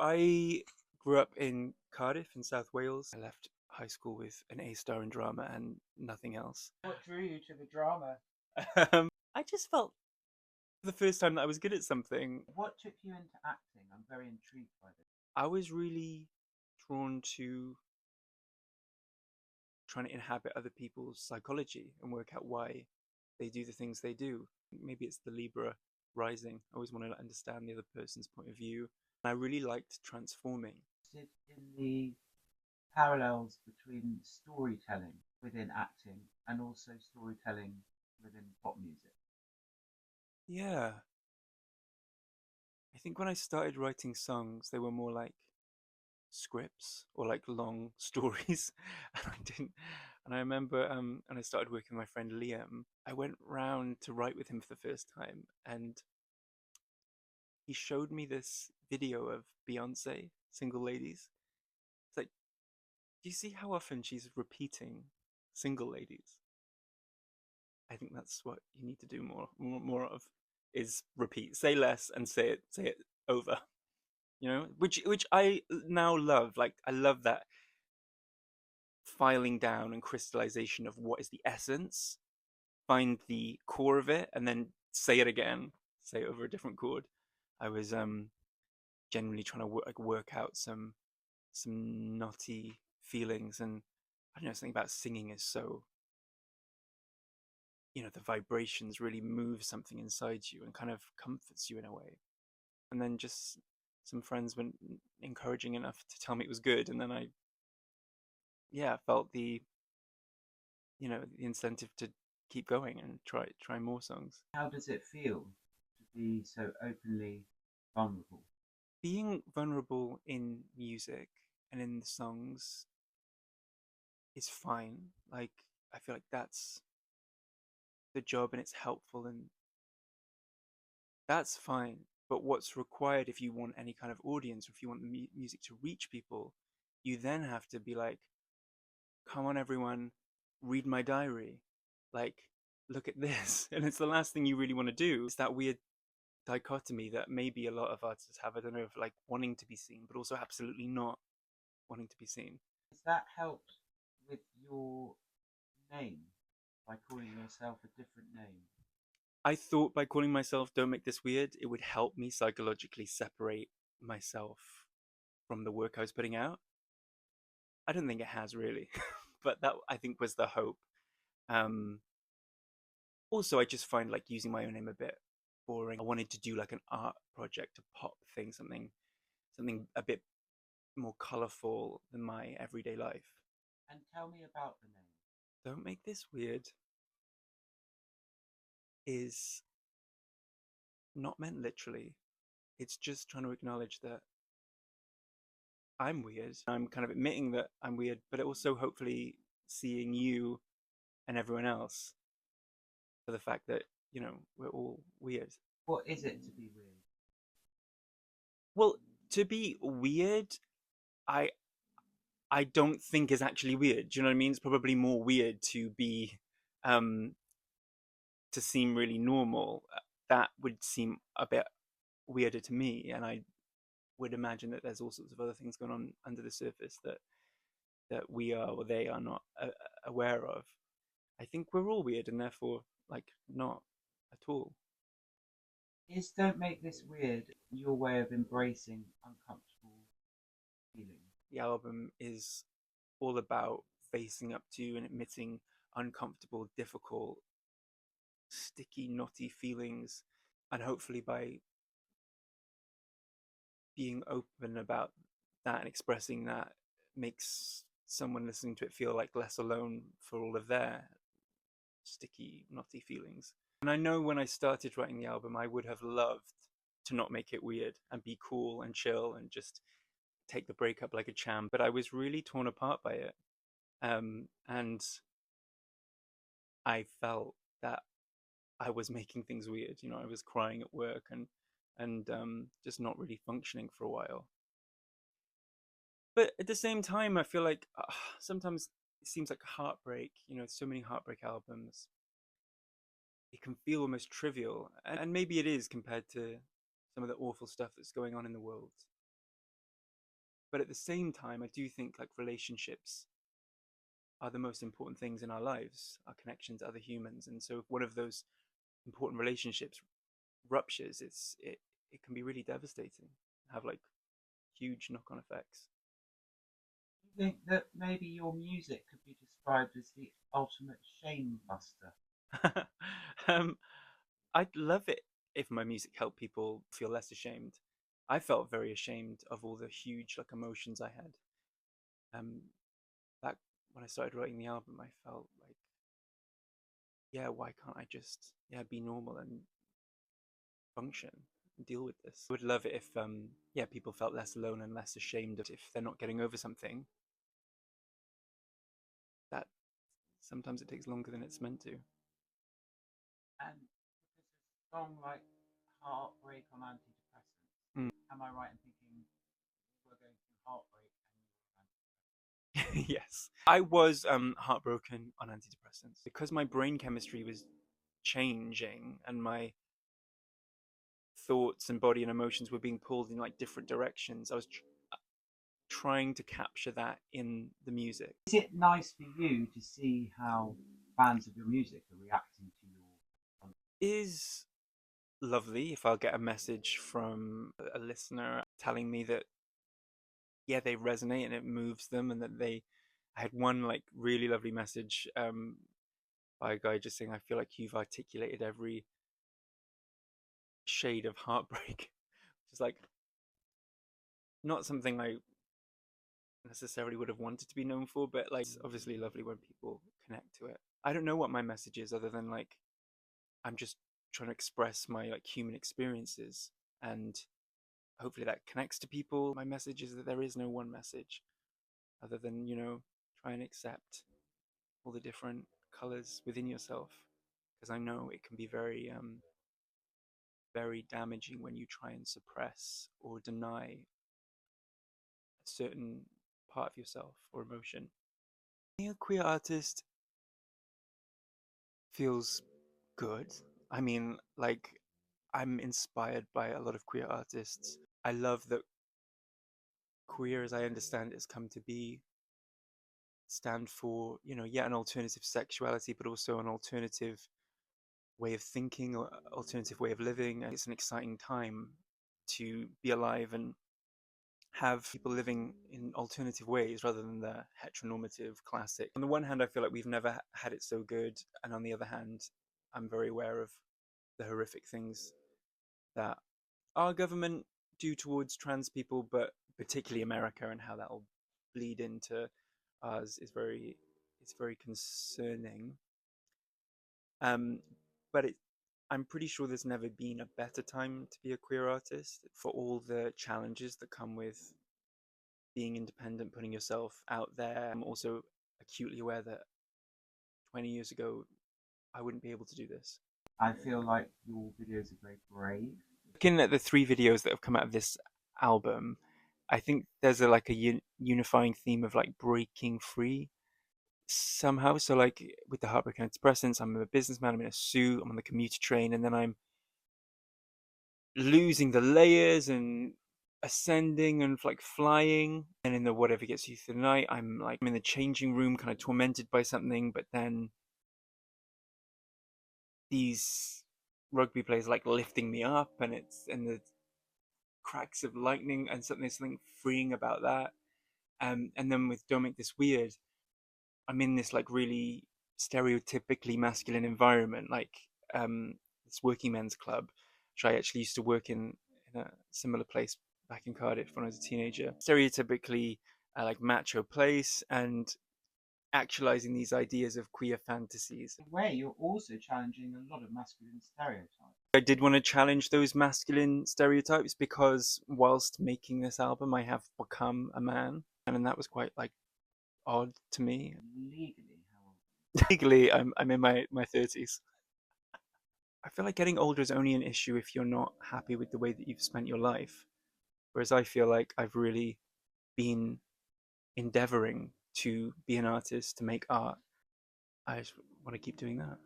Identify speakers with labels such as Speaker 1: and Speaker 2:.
Speaker 1: I grew up in Cardiff in South Wales. I left high school with an A star in drama and nothing else.
Speaker 2: What drew you to the drama?
Speaker 1: I just felt for the first time that I was good at something.
Speaker 2: What took you into acting? I'm very intrigued by this.
Speaker 1: I was really drawn to trying to inhabit other people's psychology and work out why they do the things they do. Maybe it's the Libra rising. I always wanted to understand the other person's point of view. I really liked transforming.
Speaker 2: In the parallels between storytelling within acting and also storytelling within pop music.
Speaker 1: Yeah, I think when I started writing songs, they were more like scripts or like long stories, and I didn't. And I remember when I started working with my friend Liam, I went round to write with him for the first time, and he showed me this video of Beyonce, Single Ladies. It's like, do you see how often she's repeating Single Ladies? I think that's what you need to do more of is repeat, say less, and say it over. You know, which I now love. Like I love that filing down and crystallization of what is the essence, find the core of it, and then say it again, say it over a different chord. I was generally trying to work out some knotty feelings, and I don't know, something about singing is so, the vibrations really move something inside you and kind of comforts you in a way. And then just some friends were encouraging enough to tell me it was good, and then I, yeah, felt the incentive to keep going and try more songs.
Speaker 2: How does it feel to be so openly vulnerable?
Speaker 1: Being vulnerable in music and in the songs is fine. Like I feel like that's the job and it's helpful and that's fine. But what's required if you want any kind of audience or if you want the music to reach people, you then have to be like, come on, everyone, read my diary. Like, look at this. And it's the last thing you really want to do. It's that weird dichotomy that maybe a lot of artists have. I don't know if like wanting to be seen, but also absolutely not wanting to be seen.
Speaker 2: Has that helped with your name by calling yourself a different name?
Speaker 1: I thought by calling myself Don't Make This Weird, it would help me psychologically separate myself from the work I was putting out. I don't think it has really, but that I think was the hope. Um, Also, I just find like using my own name a bit boring. I wanted to do like an art project, a pop thing, something a bit more colorful than my everyday life.
Speaker 2: And tell me about the name.
Speaker 1: Don't Make This Weird is not meant literally. It's just trying to acknowledge that I'm weird. I'm kind of admitting that I'm weird, but also hopefully seeing you and everyone else for the fact that, we're all weird.
Speaker 2: What is it to be weird?
Speaker 1: Well, to be weird, I I don't think is actually weird. Do you know what I mean? It's probably more weird to be um to seem really normal. That would seem a bit weirder to me, and I would imagine that there's all sorts of other things going on under the surface that we are or they are not aware of. I think we're all weird, and therefore, like, not at all.
Speaker 2: Is Don't Make This Weird your way of embracing uncomfortable feelings?
Speaker 1: The album is all about facing up to and admitting uncomfortable, difficult, sticky, knotty feelings, and hopefully by being open about that and expressing that makes someone listening to it feel like less alone for all of their sticky, knotty feelings. And I know when I started writing the album, I would have loved to not make it weird and be cool and chill and just take the breakup like a champ, but I was really torn apart by it. And I felt that I was making things weird. I was crying at work and just not really functioning for a while. But at the same time, I feel like sometimes it seems like heartbreak. So many heartbreak albums. It can feel almost trivial, and maybe it is compared to some of the awful stuff that's going on in the world. But at the same time, I do think like relationships are the most important things in our lives, our connection to other humans. And so if one of those important relationships ruptures, it can be really devastating, have like huge knock-on effects.
Speaker 2: You think that maybe your music could be described as the ultimate shame buster?
Speaker 1: um, I'd love it if my music helped people feel less ashamed. I felt very ashamed of all the huge like emotions I had. Um, back when I started writing the album, I felt like, yeah, why can't I just be normal and function and deal with this? I would love it if yeah, people felt less alone and less ashamed if they're not getting over something. That sometimes it takes longer than it's meant to.
Speaker 2: And because a song like Heartbreak on Antidepressants,
Speaker 1: Mm.
Speaker 2: am I right in thinking you were going through heartbreak and you were on
Speaker 1: Yes, I was heartbroken on antidepressants because my brain chemistry was changing and my thoughts and body and emotions were being pulled in like different directions. I was trying to capture that in the music.
Speaker 2: Is it nice for you to see how fans of your music are reacting to your?
Speaker 1: Is lovely if I'll get a message from a listener telling me that yeah, they resonate and it moves them, and that they I had one like really lovely message by a guy just saying, I feel like you've articulated every shade of heartbreak. Just like not something I necessarily would have wanted to be known for, but like it's obviously lovely when people connect to it. I don't know what my message is other than like I'm just trying to express my like human experiences, and hopefully that connects to people. My message is that there is no one message other than, try and accept all the different colors within yourself, because I know it can be very damaging when you try and suppress or deny a certain part of yourself or emotion. Being a queer artist feels good. I mean, like, I'm inspired by a lot of queer artists. I love that queer, as I understand it, has come to be stand for, yet an alternative sexuality, but also an alternative way of thinking or alternative way of living. And it's an exciting time to be alive and have people living in alternative ways rather than the heteronormative classic. On the one hand, I feel like we've never had it so good, and on the other hand, I'm very aware of the horrific things that our government do towards trans people, but particularly America, and how that will bleed into ours is very concerning. Um, but I'm pretty sure there's never been a better time to be a queer artist for all the challenges that come with being independent, putting yourself out there. I'm also acutely aware that 20 years ago, I wouldn't be able to do this.
Speaker 2: I feel like your videos are very brave.
Speaker 1: Looking at the three videos that have come out of this album, I think there's like a unifying theme of like breaking free somehow. So like with the Heartbreak Antidepressants, I'm a businessman, I'm in a suit, I'm on the commuter train, and then I'm losing the layers and ascending and like flying. And in the Whatever Gets You Through the Night, I'm in the changing room, kind of tormented by something, but then these rugby players like lifting me up, and it's and the cracks of lightning, and there's something freeing about that. And then with Don't Make This Weird, I'm in this like really stereotypically masculine environment, like this working men's club, which I actually used to work in a similar place back in Cardiff when I was a teenager. Stereotypically like macho place, and actualizing these ideas of queer fantasies.
Speaker 2: In a way, you're also challenging a lot of masculine stereotypes.
Speaker 1: I did want to challenge those masculine stereotypes because whilst making this album, I have become a man, and that was quite like odd to me.
Speaker 2: Legally, how
Speaker 1: Legally, I'm in my 30s. I feel like getting older is only an issue if you're not happy with the way that you've spent your life. Whereas I feel like I've really been endeavoring to be an artist, to make art. I just want to keep doing that.